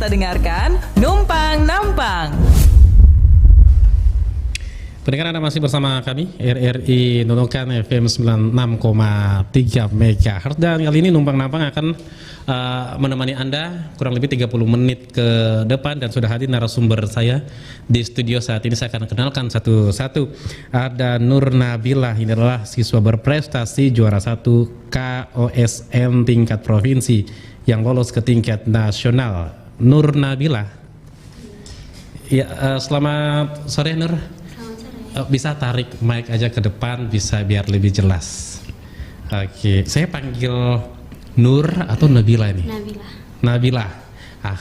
kita dengarkan Numpang Nampang. Pendengar, Anda masih bersama kami RRI Nunukan FM 96,3 MHz, dan kali ini Numpang Nampang akan menemani Anda kurang lebih 30 menit ke depan, dan sudah hadir narasumber saya di studio saat ini. Saya akan kenalkan satu-satu. Ada Nur Nabilah, ini adalah siswa berprestasi juara 1 KOSN tingkat provinsi yang lolos ke tingkat nasional. Nur Nabilah. Ya, selamat sore Nur. Bisa tarik mic aja ke depan, bisa biar lebih jelas. Oke, saya panggil Nur atau Nabila ini? Nabila.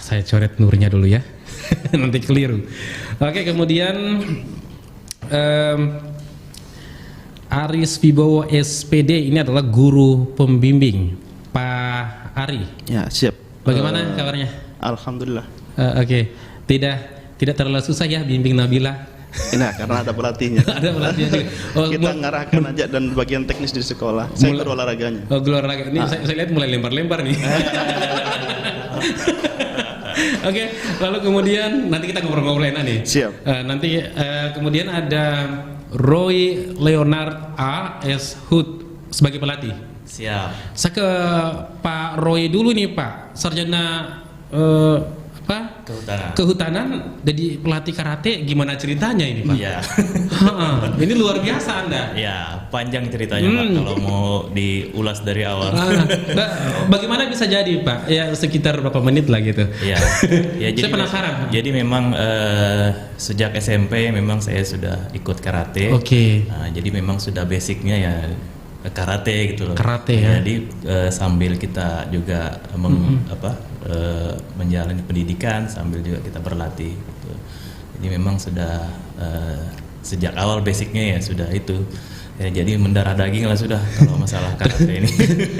Saya coret Nurnya dulu ya. Nanti keliru. Oke, kemudian Aris Wibowo SPD, ini adalah guru pembimbing. Pak Ari. Ya, siap. Bagaimana kabarnya? Alhamdulillah. Oke. Tidak terlalu susah ya bimbing Nabila? Nah, karena ada pelatihnya. Ada pelatihnya juga. Kita ngarahkan aja, dan bagian teknis di sekolah. Saya guru olahraganya. Oh, guru olahraga. Ini saya lihat mulai lempar-lempar nih. Oke, lalu kemudian nanti kita ngobrol-ngobrol enak nih. Siap. Nanti kemudian ada Roy Leonard A.S. Hood sebagai pelatih. Siap. Saya ke Pak Roy dulu nih, Pak. Sarjana Kehutanan, jadi pelatih karate. Gimana ceritanya ini, Pak? Iya. Ini luar biasa Anda. Ya, panjang ceritanya Pak, kalau mau diulas dari awal. Bagaimana bisa jadi, Pak? Ya sekitar berapa menit lah gitu. Ya, jadi saya penasaran. Jadi memang sejak SMP memang saya sudah ikut karate. Oke. Nah, jadi memang sudah basicnya ya karate gitu loh. Karate ya. Jadi sambil kita juga menjalani pendidikan, sambil juga kita berlatih gitu. Jadi memang sudah sejak awal basicnya ya sudah itu. Ya, jadi mendarah daging lah sudah kalau masalah karate ini.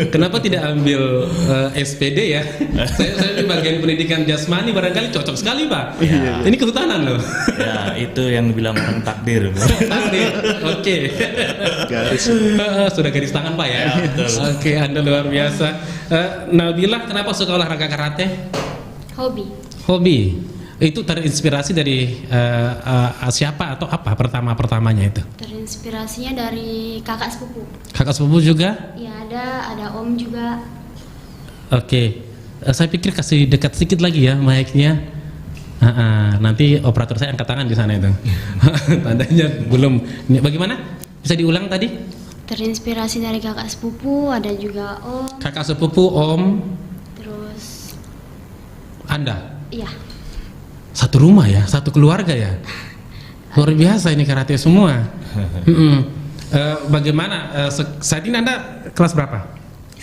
Kenapa tidak ambil SPD ya? saya di bagian pendidikan jasmani, barangkali cocok sekali, Pak. Ya. Ini kehutanan loh. Ya, itu yang dibilang orang takdir. Takdir. Oke. Garis. Sudah garis tangan, Pak ya. Ya, betul. Oke, Anda luar biasa. Nabila, kenapa suka olahraga karate? Hobi. Itu terinspirasi dari siapa atau apa pertamanya itu? Terinspirasinya dari kakak sepupu. Kakak sepupu juga? Ya, ada om juga. Oke. Saya pikir kasih dekat sedikit lagi ya mic-nya. Nanti operator saya angkat tangan di sana itu. Tandanya belum. Bagaimana? Bisa diulang tadi? Terinspirasi dari kakak sepupu, ada juga om. Kakak sepupu, om. Terus Anda? iya. Satu rumah ya, satu keluarga ya. Luar biasa ini karate semua. Bagaimana saat ini Anda kelas berapa?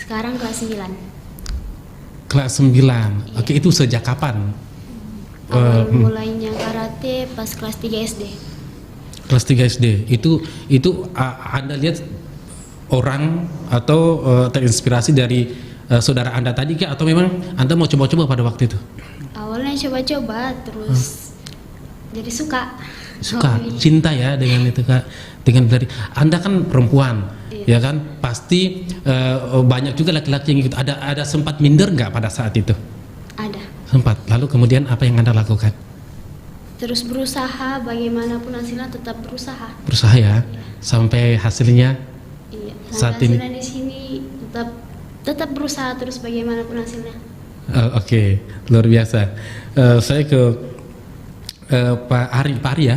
Sekarang kelas 9. Kelas 9. Iya. Oke, itu sejak kapan? Awal mulainya karate pas kelas 3 SD. Kelas 3 SD. Itu Anda lihat orang atau terinspirasi dari saudara Anda tadi kah, atau memang Anda mau coba-coba pada waktu itu? Awalnya coba-coba, terus jadi suka, cinta ya dengan itu, Kak. Dengan dari Anda kan perempuan, iya. Ya kan, pasti banyak juga laki-laki yang ikut. Ada sempat minder nggak pada saat itu? Ada. Sempat. Lalu kemudian apa yang Anda lakukan? Terus berusaha, bagaimanapun hasilnya tetap berusaha. Berusaha ya, sampai hasilnya. Iya. Saat Sampai ini. hasilnya di sini tetap berusaha terus bagaimanapun hasilnya. Oke, luar biasa. Saya ke Pak Ari ya.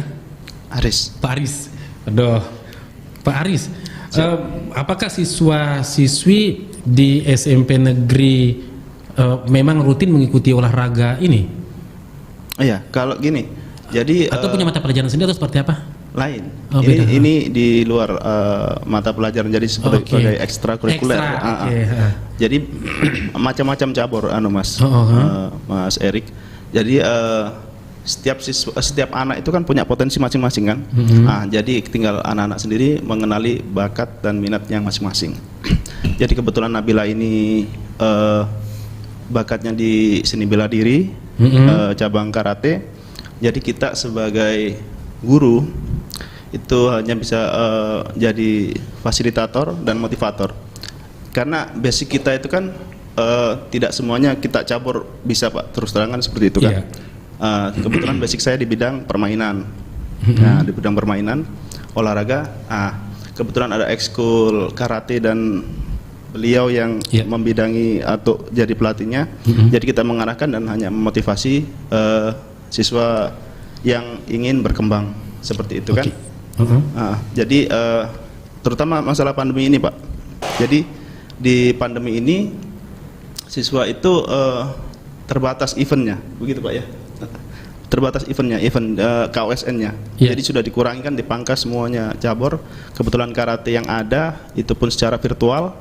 Aris. Pak Aris. Aduh, Pak Aris. Apakah siswa-siswi di SMP negeri memang rutin mengikuti olahraga ini? Iya, kalau gini. Jadi atau punya mata pelajaran sendiri atau seperti apa? lain. Oh, beda. Ini di luar mata pelajaran, jadi sebagai ekstrakurikuler. Jadi macam-macam cabur, Mas, Mas Erik. Jadi setiap anak itu kan punya potensi masing-masing kan. Jadi tinggal anak-anak sendiri mengenali bakat dan minatnya masing-masing. Jadi kebetulan Nabila ini bakatnya di seni bela diri, cabang karate. Jadi kita sebagai guru itu hanya bisa jadi fasilitator dan motivator, karena basic kita itu kan tidak semuanya kita cabur bisa Pak, terus terangan seperti itu kan. Kebetulan basic saya di bidang permainan. Nah, di bidang permainan, olahraga, kebetulan ada ekskul karate dan beliau yang membidangi atau jadi pelatihnya. Jadi kita mengarahkan dan hanya memotivasi siswa yang ingin berkembang seperti itu kan. Jadi terutama masalah pandemi ini Pak. Jadi di pandemi ini siswa itu terbatas eventnya, begitu Pak ya. Terbatas eventnya, event KOSN-nya. Jadi sudah dikurangi kan, dipangkas semuanya cabur. Kebetulan karate yang ada itu pun secara virtual.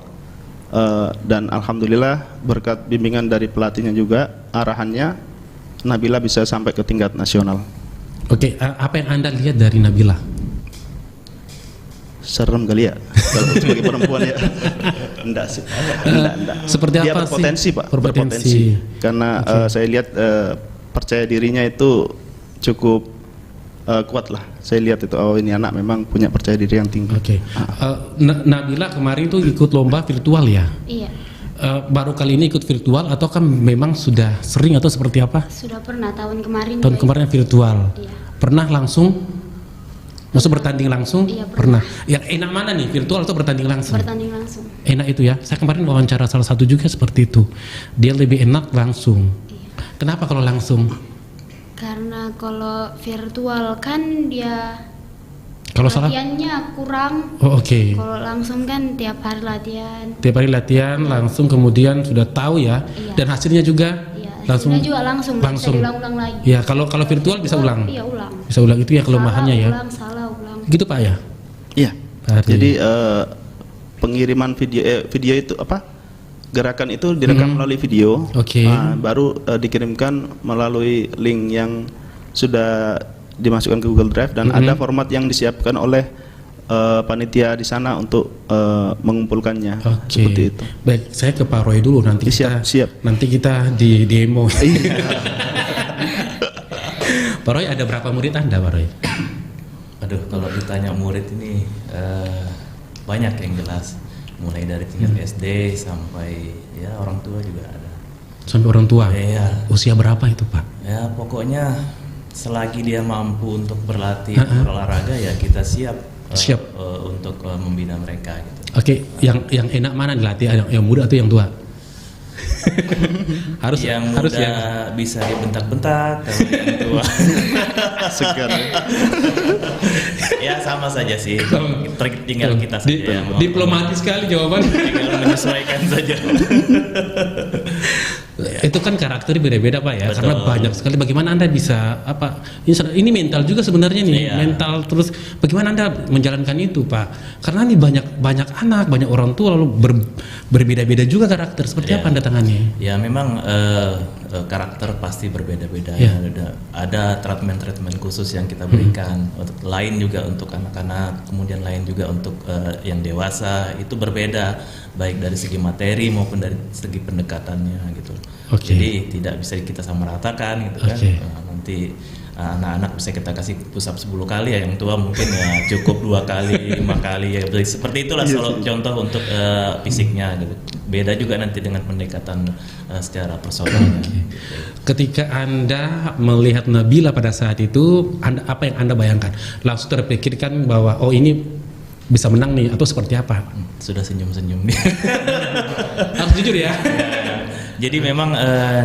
Dan alhamdulillah berkat bimbingan dari pelatihnya juga, arahannya, Nabila bisa sampai ke tingkat nasional. Oke, apa yang Anda lihat dari Nabila? Serem kali ya kalau sebagai perempuan ya. Enggak sih. Enggak. Seperti dia apa berpotensi sih? Pak, berpotensi. Karena saya lihat percaya dirinya itu cukup kuat lah. Saya lihat itu, oh ini anak memang punya percaya diri yang tinggi. Nabila kemarin tuh ikut lomba virtual ya? Iya. Baru kali ini ikut virtual atau kan memang sudah sering atau seperti apa? Sudah pernah tahun kemarin. Tahun kemarin virtual. Iya. Pernah langsung? Maksud bertanding langsung? Iya, pernah. Yang enak mana nih, virtual atau bertanding langsung? Bertanding langsung. Enak itu ya. Saya kemarin wawancara salah satu juga seperti itu. Dia lebih enak langsung. Iya. Kenapa kalau langsung? Karena kalau virtual kan dia kalau salah latihannya kurang. Oh, oke. Kalau langsung kan tiap hari latihan. Tiap hari latihan langsung, kemudian sudah tahu ya. Iya. Dan hasilnya juga langsung. Hasilnya juga langsung. Bisa diulang-ulang lagi. Ya, kalau virtual bisa ulang. Iya, ulang. Bisa ulang, itu ya kelemahannya ya. Salah ulang. Gitu Pak ya? Iya. Jadi pengiriman video itu apa? Gerakan itu direkam melalui video. Baru dikirimkan melalui link yang sudah dimasukkan ke Google Drive dan ada format yang disiapkan oleh panitia di sana untuk mengumpulkannya. Seperti itu. Baik, saya ke Pak Roy dulu, nanti nanti kita di demo. Pak Roy, ada berapa murid Anda Pak Roy? Aduh, kalau ditanya murid ini banyak yang jelas, mulai dari tingkat SD sampai ya orang tua juga ada. Sampai orang tua? Iya. Usia berapa itu Pak? Ya pokoknya selagi dia mampu untuk berlatih berolahraga ya kita siap untuk membina mereka gitu. Oke, yang enak mana dilatih, yang muda atau yang tua? harus yang muda harus ya. Bisa dibentak-bentak, kalau yang tua segar. Ya sama saja sih, tinggal kita saja diplomatis sekali jawaban. Tinggal menyesuaikan saja. Itu kan karakternya beda-beda Pak ya. Betul. Karena banyak sekali. Bagaimana Anda bisa ini mental juga sebenarnya nih. Mental, terus bagaimana Anda menjalankan itu Pak? Karena ini banyak anak, banyak orang tua, lalu berbeda-beda juga karakter. Seperti apa Anda tangani? Ya memang karakter pasti berbeda-beda. Ada treatment khusus yang kita berikan. Lain juga untuk anak-anak, kemudian lain juga untuk yang dewasa. Itu berbeda, baik dari segi materi maupun dari segi pendekatannya gitu. Jadi tidak bisa kita samaratakan gitu kan. Nanti anak-anak bisa kita kasih push up 10 kali ya, yang tua mungkin ya cukup 2 kali, 5 kali ya. Seperti itulah contoh untuk fisiknya gitu. Beda juga nanti dengan pendekatan secara personalnya. Ketika Anda melihat Nabila pada saat itu, apa yang Anda bayangkan? Langsung terpikirkan bahwa oh ini bisa menang nih atau seperti apa? Sudah senyum-senyum nih. Harus jujur ya. Jadi memang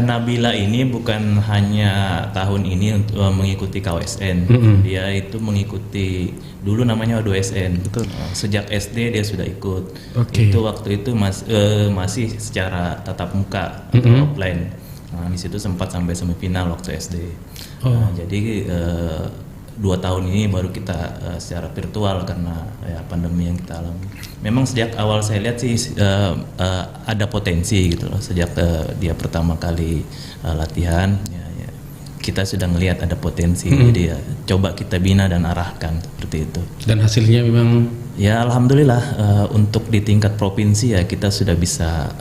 Nabila ini bukan hanya tahun ini untuk mengikuti KOSN. Dia itu mengikuti dulu namanya O2SN. Sejak SD dia sudah ikut. Itu waktu itu masih secara tatap muka atau offline. Di situ sempat sampai semifinal waktu SD. Jadi 2 tahun ini baru kita secara virtual karena ya pandemi yang kita alami. Memang sejak awal saya lihat sih ada potensi gitu loh. Sejak dia pertama kali latihan ya, kita sudah melihat ada potensi. Jadi ya coba kita bina dan arahkan seperti itu. Dan hasilnya memang ya alhamdulillah untuk di tingkat provinsi ya kita sudah bisa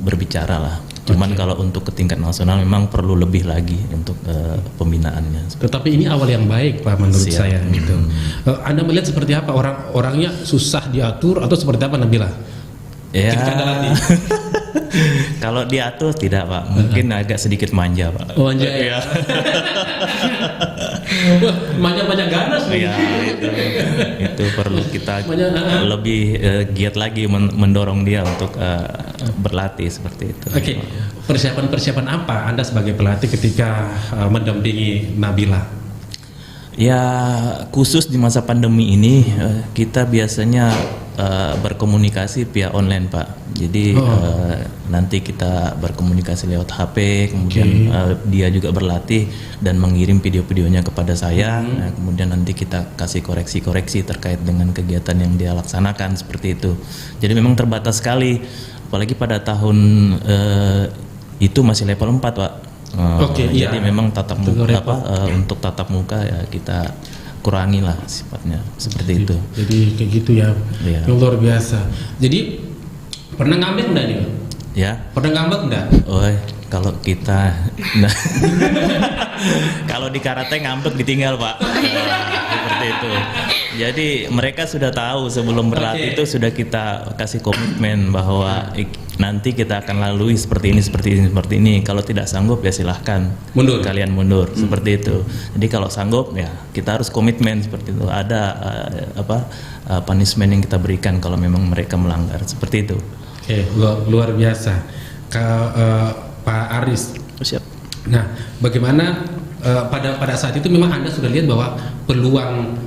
berbicara lah. Cuman kalau untuk ke tingkat nasional memang perlu lebih lagi untuk pembinaannya. Tetapi ini awal yang baik Pak menurut saya gitu. Anda melihat seperti apa, orangnya susah diatur atau seperti apa Nabila? Ya. Kalau diatur tidak Pak, mungkin agak sedikit manja Pak. Oh, manja ya. Wah, manja-manja ganas nih. Iya, itu perlu kita Manja, lebih giat lagi mendorong dia untuk berlatih seperti itu. Oke, persiapan apa Anda sebagai pelatih ketika mendampingi Nabila? Ya, khusus di masa pandemi ini kita biasanya berkomunikasi via online Pak. Jadi nanti kita berkomunikasi lewat HP, kemudian dia juga berlatih dan mengirim video-videonya kepada saya. Nah, kemudian nanti kita kasih koreksi-koreksi terkait dengan kegiatan yang dia laksanakan seperti itu. Jadi memang terbatas sekali, apalagi pada tahun itu masih level 4 Pak. Jadi memang tatap muka untuk tatap muka ya kita kurangi lah sifatnya seperti itu. Jadi kayak gitu ya, yang luar biasa. Jadi pernah ngambek enggak nih? Ya. Pernah ngambek enggak? Oh, kalau kita, kalau di karate ngambek ditinggal Pak. Seperti itu. Jadi mereka sudah tahu sebelum berlatih itu sudah kita kasih komitmen bahwa nanti kita akan lalui seperti ini. Kalau tidak sanggup ya silahkan mundur. Kalian mundur seperti itu. Jadi kalau sanggup ya kita harus komitmen seperti itu. Ada punishment yang kita berikan kalau memang mereka melanggar seperti itu. Oke, luar biasa. Pak Aris. Siap. Nah, bagaimana pada saat itu memang Anda sudah lihat bahwa peluang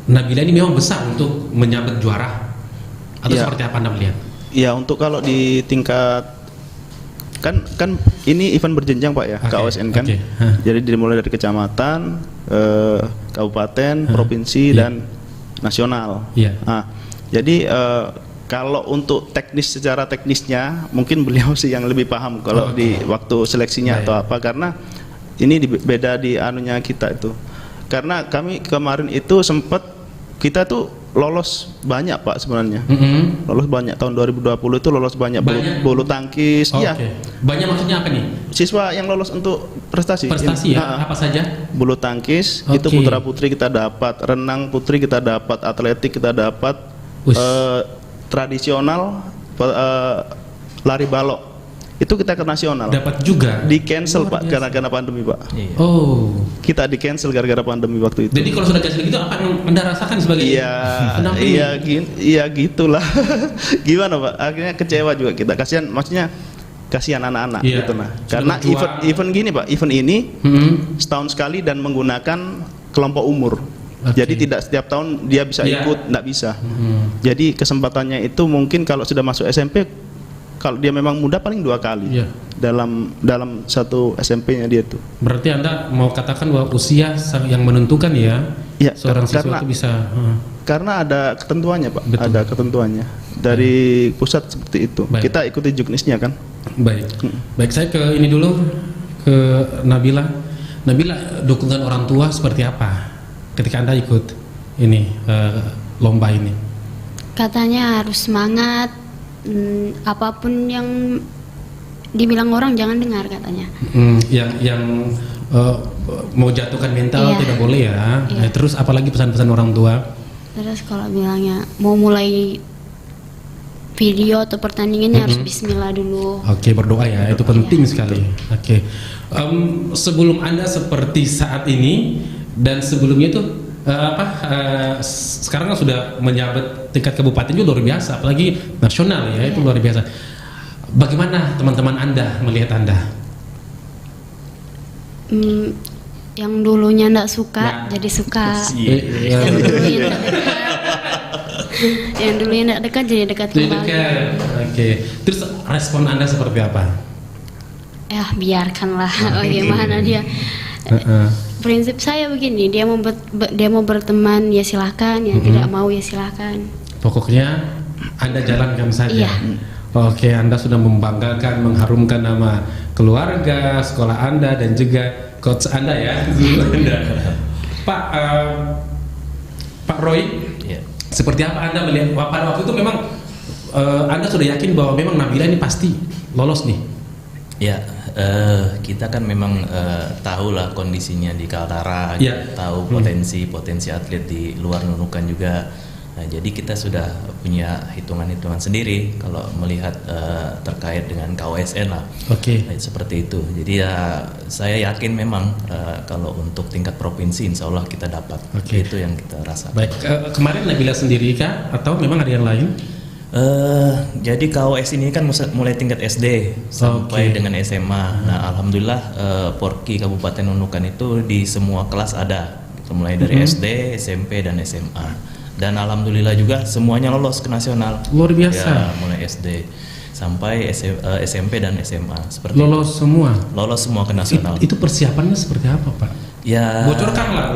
Nabila ini memang besar untuk menyabet juara atau seperti apa Anda melihat? Ya, untuk kalau di tingkat kan ini event berjenjang Pak ya, KOSN kan. Jadi dimulai dari kecamatan, kabupaten, provinsi dan nasional. Nah, jadi kalau untuk secara teknisnya mungkin beliau sih yang lebih paham kalau di waktu seleksinya atau apa, karena ini beda di anunya kita itu. Karena kami kemarin itu sempat kita tuh lolos banyak Pak sebenarnya. Lolos banyak tahun 2020 itu lolos banyak. Bulu tangkis. Iya. Banyak maksudnya apa nih? Siswa yang lolos untuk prestasi. Apa saja? Bulu tangkis itu putra putri kita dapat, renang putri kita dapat, atletik kita dapat, tradisional lari balok itu kita ke nasional. Dapat juga. Di cancel Pak karena pandemi Pak. Oh. Kita di cancel gara-gara pandemi waktu itu. Jadi kalau sudah cancel gitu apa yang Anda rasakan sebagai Iya gitulah. Gimana Pak? Akhirnya kecewa juga kita. Kasihan anak-anak gitu nah. Karena event gini Pak, event ini setahun sekali dan menggunakan kelompok umur. Jadi tidak setiap tahun dia bisa ikut, enggak bisa. Jadi kesempatannya itu mungkin kalau sudah masuk SMP, kalau dia memang muda paling 2 kali dalam satu SMP-nya dia tuh. Berarti Anda mau katakan bahwa usia yang menentukan seorang siswa itu bisa. Karena ada ketentuannya Pak. Betul. Ada ketentuannya dari pusat seperti itu. Baik. Kita ikuti juknisnya kan. Baik saya ke ini dulu, ke Nabila. Nabila, dukungan orang tua seperti apa ketika Anda ikut ini lomba ini? Katanya harus semangat, apapun yang dibilang orang jangan dengar katanya. Yang mau jatuhkan mental tidak boleh ya. Terus apalagi pesan-pesan orang tua? Terus kalau bilangnya mau mulai video atau pertandingannya harus bismillah dulu. Oke, berdoa ya, itu penting sekali. Oke. Sebelum Anda seperti saat ini dan sebelumnya itu sekarang kan sudah menjabat tingkat kabupaten itu luar biasa, apalagi nasional ya, itu luar biasa. Bagaimana teman-teman Anda melihat Anda? Yang dulunya enggak suka jadi suka. Yang dulunya enggak dekat jadi dekat kembali. Oke. Terus respon Anda seperti apa? Ya biarkanlah bagaimana dia. Prinsip saya begini, dia mau berteman ya silahkan, yang tidak mau ya silahkan. Pokoknya Anda jalankan saja. Oke, Anda sudah membanggakan, mengharumkan nama keluarga, sekolah Anda dan juga coach Anda ya. Pak Roy, seperti apa Anda melihat pada waktu itu? Memang Anda sudah yakin bahwa memang Nabila ini pasti lolos nih? Ya, kita kan memang tahu lah kondisinya di Kaltara, tahu potensi atlet di luar Nunukan juga Nah, jadi kita sudah punya hitungan-hitungan sendiri kalau melihat terkait dengan KWSN lah. Oke. Nah, seperti itu. Jadi ya saya yakin memang kalau untuk tingkat provinsi insya Allah kita dapat. Oke. Itu yang kita rasa. Baik, kemarin Nabila sendiri kah atau memang ada yang lain? Jadi KWS ini kan mulai tingkat SD sampai dengan SMA. Nah, alhamdulillah Porki Kabupaten Nunukan itu di semua kelas ada, mulai dari SD, SMP dan SMA. Dan alhamdulillah juga semuanya lolos ke nasional. Luar biasa. Ya, mulai SD sampai SMP dan SMA seperti Lolos itu. semua. Lolos semua ke nasional. Itu persiapannya seperti apa, Pak? Ya. Bocorkan.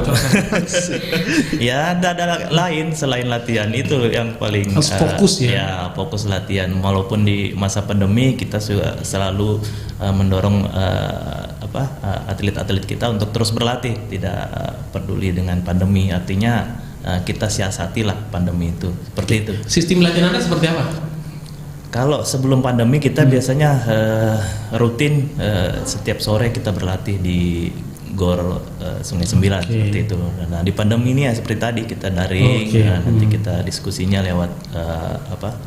Ya, ada lain selain latihan itu yang paling harus fokus ya. Ya, fokus latihan. Walaupun di masa pandemi kita selalu mendorong atlet-atlet kita untuk terus berlatih, tidak peduli dengan pandemi. Artinya kita siasatilah pandemi itu. Seperti itu. Sistem latihan Anda seperti apa? Kalau sebelum pandemi kita biasanya rutin setiap sore kita berlatih di Gor Sungai Sembilan seperti itu. Nah, di pandemi ini ya seperti tadi kita daring, nanti kita diskusinya lewat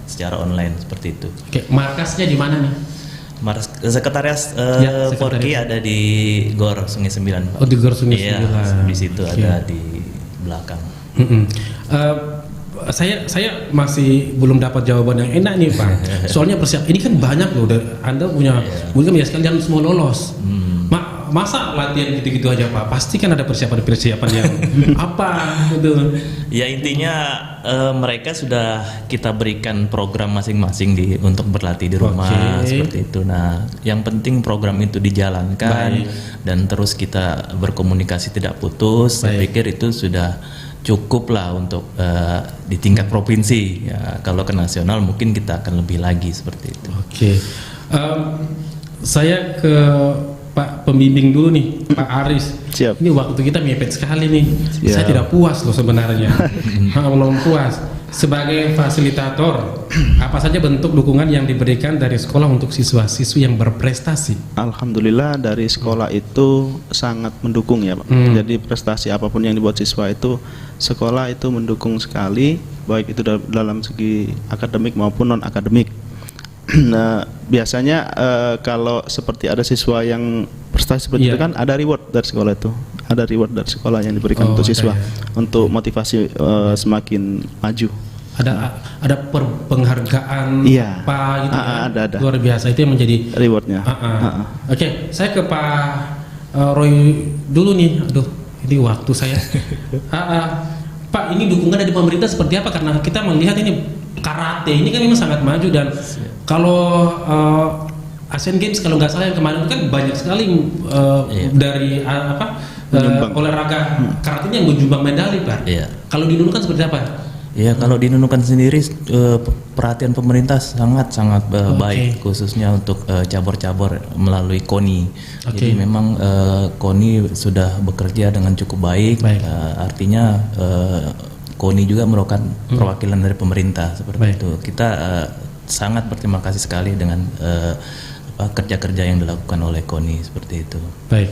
secara online seperti itu. Oke, markasnya di mana nih? Sekretariat Porki ada di Gor Sungai Sembilan, Pak. Oh, di Gor Sungai Sembilan. Iya, di situ ada di belakang. Saya masih belum dapat jawaban yang enak nih, Pak. Soalnya ini kan banyak loh. Anda punya mungkin ya sekalian semua lolos. Masa latihan gitu-gitu aja, Pak? Pasti kan ada persiapan yang apa gitu. Ya intinya mereka sudah kita berikan program masing-masing untuk berlatih di rumah seperti itu. Nah, yang penting program itu dijalankan dan terus kita berkomunikasi tidak putus. Saya pikir itu sudah cukup lah untuk di tingkat provinsi. Ya, kalau ke nasional mungkin kita akan lebih lagi seperti itu. Oke. Saya ke Pak pembimbing dulu nih, Pak Aris. Siap. Ini waktu kita mepet sekali nih. Siap. Saya tidak puas loh sebenarnya. Belum puas. Sebagai fasilitator, apa saja bentuk dukungan yang diberikan dari sekolah untuk siswa-siswi yang berprestasi? Alhamdulillah dari sekolah itu sangat mendukung ya, Pak. Jadi prestasi apapun yang dibuat siswa itu sekolah itu mendukung sekali, baik itu dalam segi akademik maupun non akademik. Nah, biasanya kalau seperti ada siswa yang prestasi seperti itu kan ada reward dari sekolah itu. Ada reward dari sekolah yang diberikan untuk siswa untuk motivasi semakin maju. Ada penghargaan apa gitu ada. Luar biasa, itu yang menjadi rewardnya. Oke, saya ke Pak Roy dulu nih. Aduh, ini waktu saya. Pak, ini dukungan dari pemerintah seperti apa? Karena kita melihat ini karate ini kan memang sangat maju dan kalau Asian Games kalau nggak salah yang kemarin itu kan banyak sekali dari olahraga karate yang menyumbang medali, Pak. Kalau di Nunukan seperti apa? Ya, kalau di Nunukan sendiri perhatian pemerintah sangat baik, khususnya untuk cabur-cabur melalui KONI. Jadi memang KONI sudah bekerja dengan cukup baik. Artinya KONI juga merupakan perwakilan dari pemerintah seperti itu. Kita sangat berterima kasih sekali dengan kerja-kerja yang dilakukan oleh KONI seperti itu. Baik.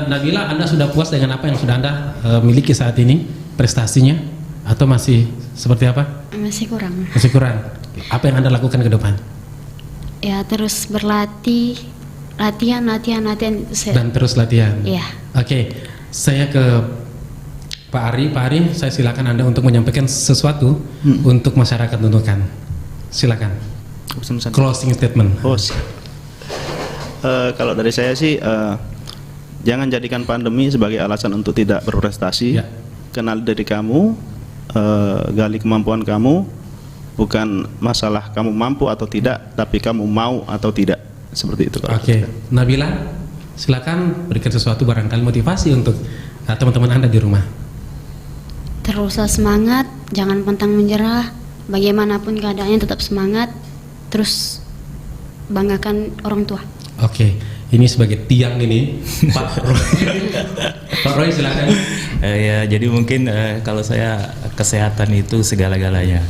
Nabila, Anda sudah puas dengan apa yang sudah Anda miliki saat ini, prestasinya, atau masih seperti apa? Masih kurang. Masih kurang. Apa yang Anda lakukan ke depan? Ya, terus berlatih, latihan. Dan terus latihan. Iya. Oke, saya ke Pak Ari. Pak Ari, saya silakan Anda untuk menyampaikan sesuatu untuk masyarakat Nunukan. Silakan. Closing statement. Kalau dari saya sih, jangan jadikan pandemi sebagai alasan untuk tidak berprestasi. Kenal diri kamu, gali kemampuan kamu. Bukan masalah kamu mampu atau tidak, tapi kamu mau atau tidak. Seperti itu. Oke. Nabila, silakan berikan sesuatu barangkali motivasi untuk teman-teman Anda di rumah. Teruslah semangat, jangan pantang menyerah. Bagaimanapun keadaannya tetap semangat. Terus banggakan orang tua. Oke. ini sebagai tiang ini, Pak Roy. Pak Roy silakan. Ya, jadi mungkin kalau saya kesehatan itu segala-galanya.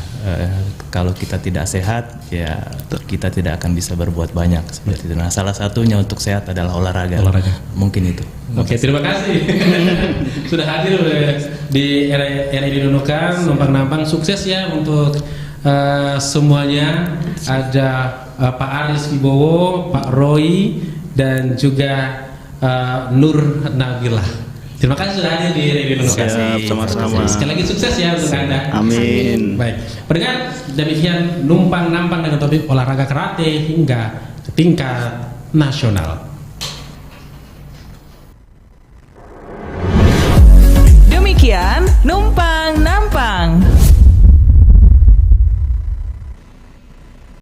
Kalau kita tidak sehat, ya kita tidak akan bisa berbuat banyak seperti itu. Nah, salah satunya untuk sehat adalah olahraga. Mungkin itu. Oke, terima kasih sudah hadir di RRI Nunukan, numpang-nampang. Sukses ya untuk semuanya. Ada Pak Aris Wibowo, Pak Roy, dan juga Nur Nabilah. Terima kasih sudah hadir di RRI Nunukan. Siap, sama-sama. Sekali lagi sukses ya untuk Anda. Amin. Baik, pendengar, demikian numpang-nampang dengan topik olahraga karate hingga tingkat nasional. Demikian numpang